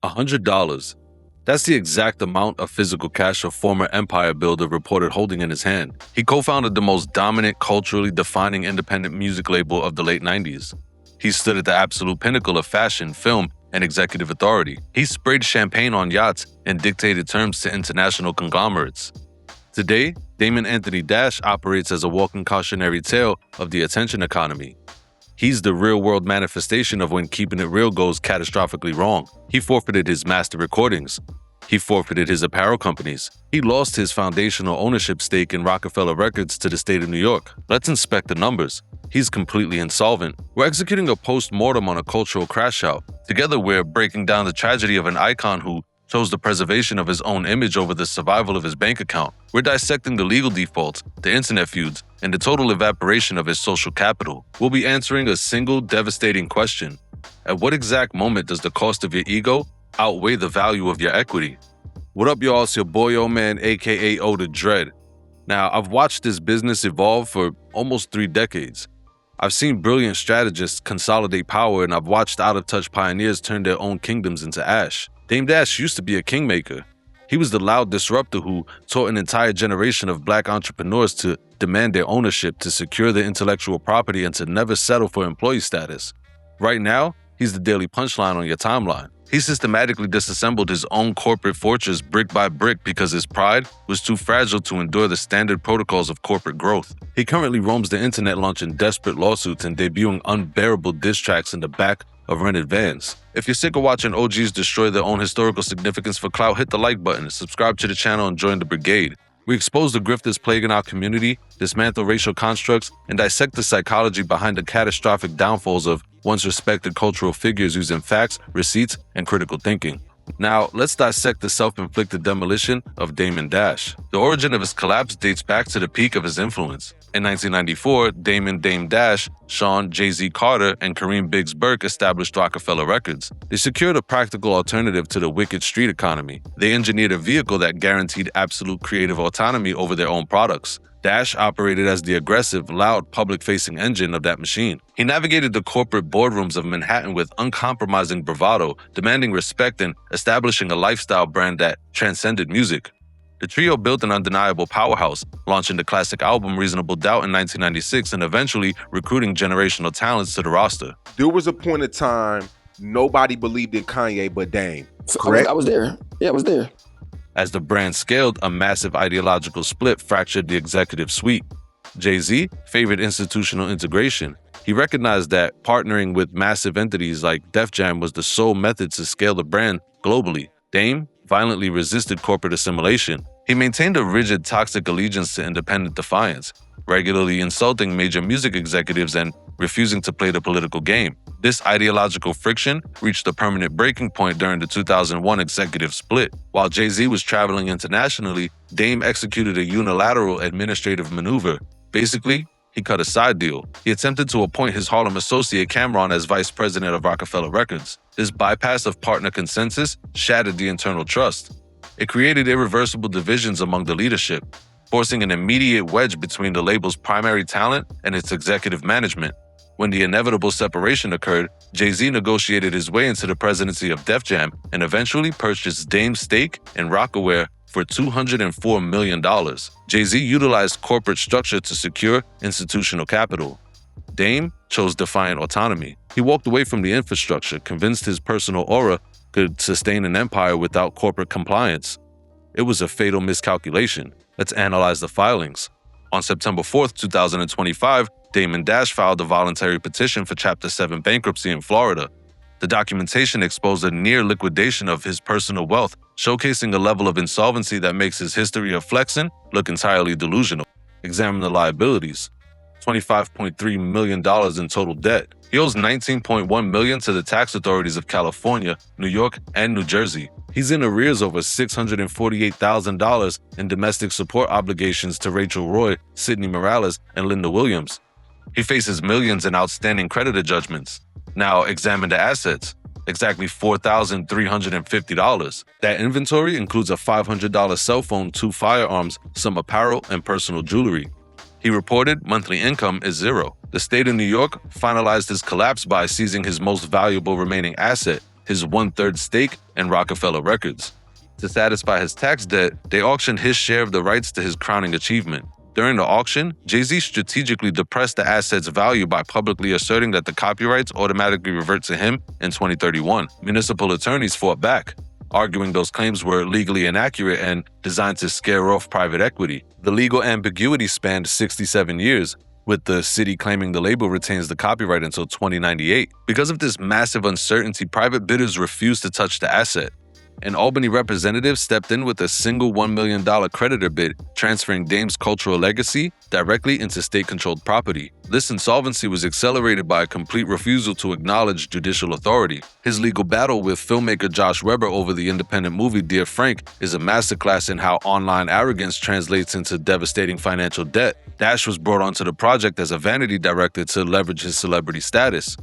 $100. That's the exact amount of physical cash a former empire builder reported holding in his hand. He co-founded the most dominant, culturally defining independent music label of the late 90s. He stood at the absolute pinnacle of fashion, film, and executive authority. He sprayed champagne on yachts and dictated terms to international conglomerates. Today, Damon Anthony Dash operates as a walking cautionary tale of the attention economy. He's the real-world manifestation of when keeping it real goes catastrophically wrong. He forfeited his master recordings. He forfeited his apparel companies. He lost his foundational ownership stake in Roc-A-Fella Records to the state of New York. Let's inspect the numbers. He's completely insolvent. We're executing a post-mortem on a cultural crash-out. Together, we're breaking down the tragedy of an icon who chose the preservation of his own image over the survival of his bank account. We're dissecting the legal defaults, the internet feuds, and the total evaporation of his social capital. We'll be answering a single devastating question. At what exact moment does the cost of your ego outweigh the value of your equity? What up, y'all? It's your boy, O-Man, aka O the Dread. Now, I've watched this business evolve for almost 3 decades. I've seen brilliant strategists consolidate power, and I've watched out-of-touch pioneers turn their own kingdoms into ash. Dame Dash used to be a kingmaker. He was the loud disruptor who taught an entire generation of black entrepreneurs to demand their ownership, to secure their intellectual property, and to never settle for employee status. Right now, he's the daily punchline on your timeline. He systematically disassembled his own corporate fortress brick by brick because his pride was too fragile to endure the standard protocols of corporate growth. He currently roams the internet launching desperate lawsuits and debuting unbearable diss tracks in the back of rented vans. If you're sick of watching OGs destroy their own historical significance for clout, hit the like button, subscribe to the channel, and join the brigade. We expose the grifters plaguing our community, dismantle racial constructs, and dissect the psychology behind the catastrophic downfalls of once respected cultural figures using facts, receipts, and critical thinking. Now, let's dissect the self-inflicted demolition of Damon Dash. The origin of his collapse dates back to the peak of his influence. In 1994, Dame Dash, Sean Jay-Z Carter, and Kareem Biggs Burke established Roc-A-Fella Records. They secured a practical alternative to the wicked street economy. They engineered a vehicle that guaranteed absolute creative autonomy over their own products. Dash operated as the aggressive, loud, public-facing engine of that machine. He navigated the corporate boardrooms of Manhattan with uncompromising bravado, demanding respect and establishing a lifestyle brand that transcended music. The trio built an undeniable powerhouse, launching the classic album Reasonable Doubt in 1996 and eventually recruiting generational talents to the roster. There was a point of time nobody believed in Kanye but Dame. Correct? I was there. Yeah, I was there. As the brand scaled, a massive ideological split fractured the executive suite. Jay-Z favored institutional integration. He recognized that partnering with massive entities like Def Jam was the sole method to scale the brand globally. Dame violently resisted corporate assimilation. He maintained a rigid, toxic allegiance to independent defiance, regularly insulting major music executives and refusing to play the political game. This ideological friction reached a permanent breaking point during the 2001 executive split. While Jay-Z was traveling internationally, Dame executed a unilateral administrative maneuver. Basically, he cut a side deal. He attempted to appoint his Harlem associate Cameron as vice president of Roc-A-Fella Records. This bypass of partner consensus shattered the internal trust. It created irreversible divisions among the leadership, forcing an immediate wedge between the label's primary talent and its executive management. When the inevitable separation occurred, Jay-Z negotiated his way into the presidency of Def Jam and eventually purchased Dame's stake in Roc-A-Wear for $204 million. Jay-Z utilized corporate structure to secure institutional capital. Dame chose defiant autonomy. He walked away from the infrastructure, convinced his personal aura could sustain an empire without corporate compliance. It was a fatal miscalculation. Let's analyze the filings. On September 4th, 2025, Damon Dash filed a voluntary petition for Chapter 7 bankruptcy in Florida. The documentation exposed a near liquidation of his personal wealth, showcasing a level of insolvency that makes his history of flexing look entirely delusional. Examine the liabilities. $25.3 million in total debt. He owes $19.1 million to the tax authorities of California, New York, and New Jersey. He's in arrears over $648,000 in domestic support obligations to Rachel Roy, Sidney Morales, and Linda Williams. He faces millions in outstanding creditor judgments. Now examine the assets. Exactly $4,350. That inventory includes a $500 cell phone, 2 firearms, some apparel, and personal jewelry. He reported monthly income is $0. The state of New York finalized his collapse by seizing his most valuable remaining asset, his 1/3 stake in Roc-A-Fella Records. To satisfy his tax debt, they auctioned his share of the rights to his crowning achievement. During the auction, Jay-Z strategically depressed the asset's value by publicly asserting that the copyrights automatically revert to him in 2031. Municipal attorneys fought back, arguing those claims were legally inaccurate and designed to scare off private equity. The legal ambiguity spanned 67 years, with the city claiming the label retains the copyright until 2098. Because of this massive uncertainty, private bidders refused to touch the asset. An Albany representative stepped in with a single $1 million creditor bid, transferring Dame's cultural legacy directly into state-controlled property. This insolvency was accelerated by a complete refusal to acknowledge judicial authority. His legal battle with filmmaker Josh Weber over the independent movie Dear Frank is a masterclass in how online arrogance translates into devastating financial debt. Dash was brought onto the project as a vanity director to leverage his celebrity status.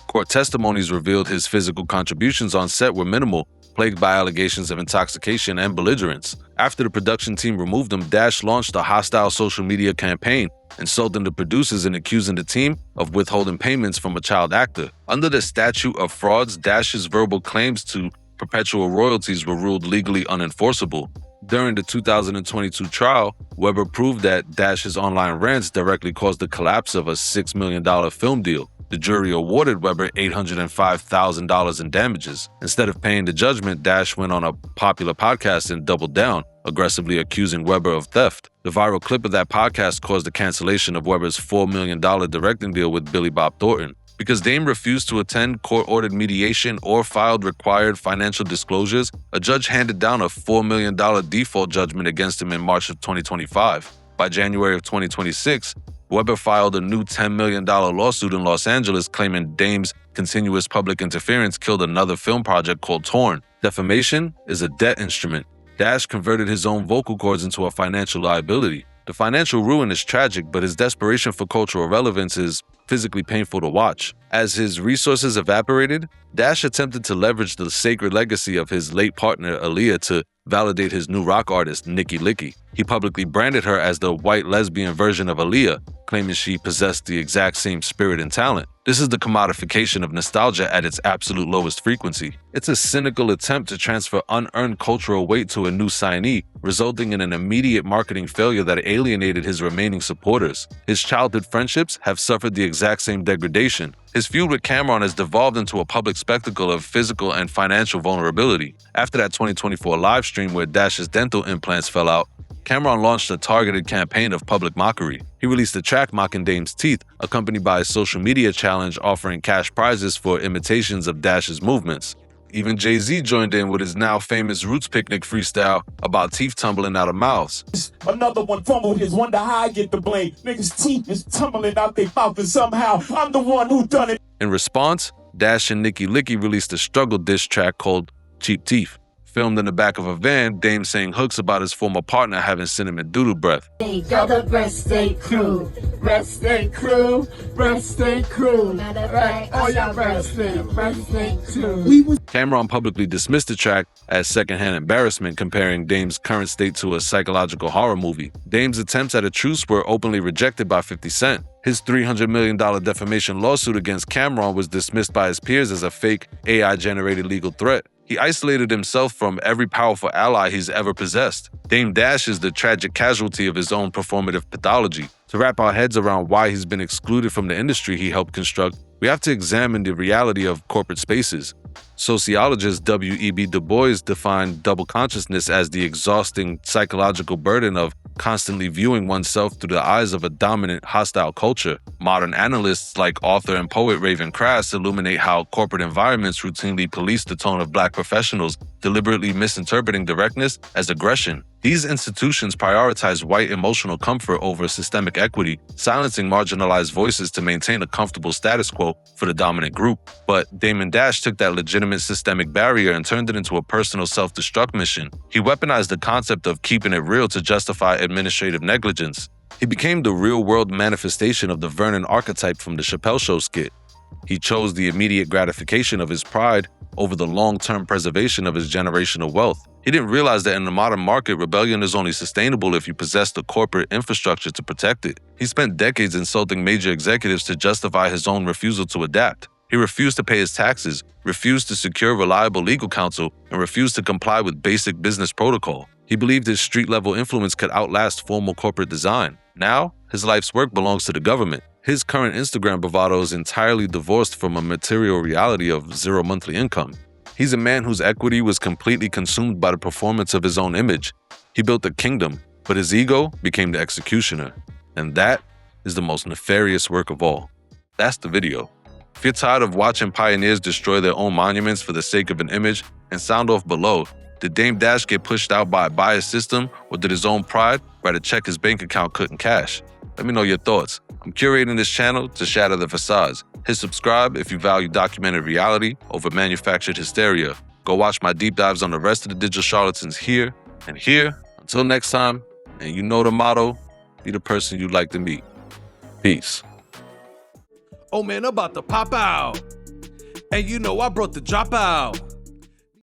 Court testimonies revealed his physical contributions on set were minimal, plagued by allegations of intoxication and belligerence. After the production team removed him, Dash launched a hostile social media campaign, insulting the producers and accusing the team of withholding payments from a child actor. Under the statute of frauds, Dash's verbal claims to perpetual royalties were ruled legally unenforceable. During the 2022 trial, Weber proved that Dash's online rants directly caused the collapse of a $6 million film deal. The jury awarded Weber $805,000 in damages. Instead of paying the judgment, Dash went on a popular podcast and doubled down, aggressively accusing Weber of theft. The viral clip of that podcast caused the cancellation of Weber's $4 million directing deal with Billy Bob Thornton. Because Dame refused to attend court-ordered mediation or filed required financial disclosures, a judge handed down a $4 million default judgment against him in March of 2025. By January of 2026, Weber filed a new $10 million lawsuit in Los Angeles claiming Dame's continuous public interference killed another film project called Torn. Defamation is a debt instrument. Dash converted his own vocal cords into a financial liability. The financial ruin is tragic, but his desperation for cultural relevance is physically painful to watch. As his resources evaporated, Dash attempted to leverage the sacred legacy of his late partner Aaliyah to validate his new rock artist, Licky. He publicly branded her as the white lesbian version of Aaliyah, claiming she possessed the exact same spirit and talent. This is the commodification of nostalgia at its absolute lowest frequency. It's a cynical attempt to transfer unearned cultural weight to a new signee, resulting in an immediate marketing failure that alienated his remaining supporters. His childhood friendships have suffered the exact same degradation. His feud with Cameron has devolved into a public spectacle of physical and financial vulnerability. After that 2024 live stream where Dash's dental implants fell out, Cameron launched a targeted campaign of public mockery. He released a track mocking Dame's teeth, accompanied by a social media challenge offering cash prizes for imitations of Dash's movements. Even Jay-Z joined in with his now famous Roots Picnic freestyle about teeth tumbling out of mouths. Another one fumbled his, wonder how I get the blame. Niggas' teeth is tumbling out they mouth and somehow I'm the one who done it. In response, Dash and Licky released a struggle diss track called Cheap Teeth. Filmed in the back of a van, Dame sang hooks about his former partner having cinnamon doodle breath. Y'all breast stay crew, breast stay crew, breast stay crew. Matter of fact, all y'all breast stay too. Cameron publicly dismissed the track as secondhand embarrassment, comparing Dame's current state to a psychological horror movie. Dame's attempts at a truce were openly rejected by 50 Cent. His $300 million defamation lawsuit against Cameron was dismissed by his peers as a fake, AI-generated legal threat. He isolated himself from every powerful ally he's ever possessed. Dame Dash is the tragic casualty of his own performative pathology. To wrap our heads around why he's been excluded from the industry he helped construct, we have to examine the reality of corporate spaces. Sociologist W.E.B. Du Bois defined double consciousness as the exhausting psychological burden of constantly viewing oneself through the eyes of a dominant, hostile culture. Modern analysts like author and poet Raven Crass illuminate how corporate environments routinely police the tone of Black professionals, deliberately misinterpreting directness as aggression. These institutions prioritize white emotional comfort over systemic equity, silencing marginalized voices to maintain a comfortable status quo for the dominant group. But Damon Dash took that legitimate systemic barrier and turned it into a personal self-destruct mission. He weaponized the concept of keeping it real to justify administrative negligence. He became the real-world manifestation of the Vernon archetype from the Chappelle Show skit. He chose the immediate gratification of his pride over the long-term preservation of his generational wealth. He didn't realize that in the modern market, rebellion is only sustainable if you possess the corporate infrastructure to protect it. He spent decades insulting major executives to justify his own refusal to adapt. He refused to pay his taxes, refused to secure reliable legal counsel, and refused to comply with basic business protocol. He believed his street-level influence could outlast formal corporate design. Now, his life's work belongs to the government. His current Instagram bravado is entirely divorced from a material reality of zero monthly income. He's a man whose equity was completely consumed by the performance of his own image. He built a kingdom, but his ego became the executioner. And that is the most nefarious work of all. That's the video. If you're tired of watching pioneers destroy their own monuments for the sake of an image, and sound off below, did Dame Dash get pushed out by a biased system, or did his own pride write a check his bank account couldn't cash? Let me know your thoughts. I'm curating this channel to shatter the facades. Hit subscribe if you value documented reality over manufactured hysteria. Go watch my deep dives on the rest of the digital charlatans here and here. Until next time, and you know the motto, be the person you'd like to meet. Peace. Oh man, I'm about to pop out. And you know I brought the drop out.